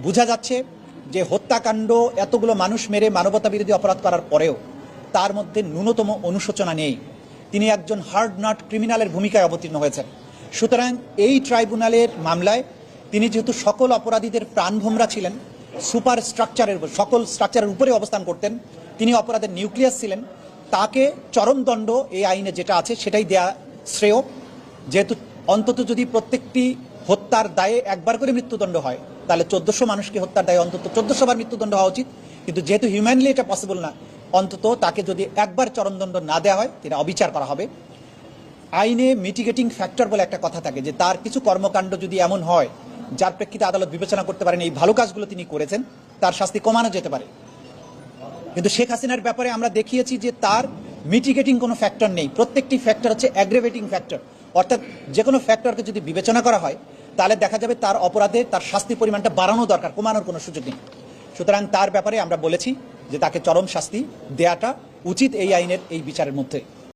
বোঝা যাচ্ছে যে হত্যাকাণ্ড এতগুলো মানুষ মেরে মানবতা বিরোধী অপরাধ করার পরেও তার মধ্যে ন্যূনতম অনুশোচনা নেই। তিনি একজন হার্ড নট ক্রিমিনালের ভূমিকায় অবতীর্ণ হয়েছেন। সুতরাং এই ট্রাইব্যুনালের মামলায় তিনি যেহেতু সকল অপরাধীদের প্রাণভোমরা ছিলেন, সুপার স্ট্রাকচারের সকল স্ট্রাকচারের উপরে অবস্থান করতেন, তিনি অপরাধের নিউক্লিয়াস ছিলেন, তাকে চরমদণ্ড এই আইনে যেটা আছে সেটাই দেয়া শ্রেয়। যেহেতু অন্তত যদি প্রত্যেকটি হত্যার দায়ে একবার করে মৃত্যুদণ্ড হয়, তাহলে 1400 মানুষকে হত্যার দায়ে অন্তত 1400 বার মৃত্যুদণ্ড হওয়া উচিত। কিন্তু যেহেতু হিউম্যানলি এটা পসিবল না, অন্তত তাকে যদি একবার চরমদণ্ড না দেওয়া হয়, তিনি অবিচার করা হবে। আইনে মিটিগেটিং ফ্যাক্টর বলে একটা কথা থাকে, যে তার কিছু কর্মকাণ্ড যদি এমন হয় যার প্রেক্ষিতে আদালত বিবেচনা করতে পারেন এই ভালো কাজগুলো তিনি করেছেন, তার শাস্তি কমানো যেতে পারে। কিন্তু শেখ হাসিনার ব্যাপারে আমরা দেখিয়েছি যে তার মিটিগেটিং কোনো ফ্যাক্টর নেই। প্রত্যেকটি ফ্যাক্টর হচ্ছে অ্যাগ্রেভেটিং ফ্যাক্টর। অর্থাৎ যে কোনো ফ্যাক্টরকে যদি বিবেচনা করা হয়, তাহলে দেখা যাবে তার অপরাধে তার শাস্তি পরিমাণটা বাড়ানো দরকার, কমানোর কোনো সুযোগ নেই। সুতরাং তার ব্যাপারে আমরা বলেছি যে তাকে চরম শাস্তি দেয়াটা উচিত এই আইনের এই বিচারের মধ্যে।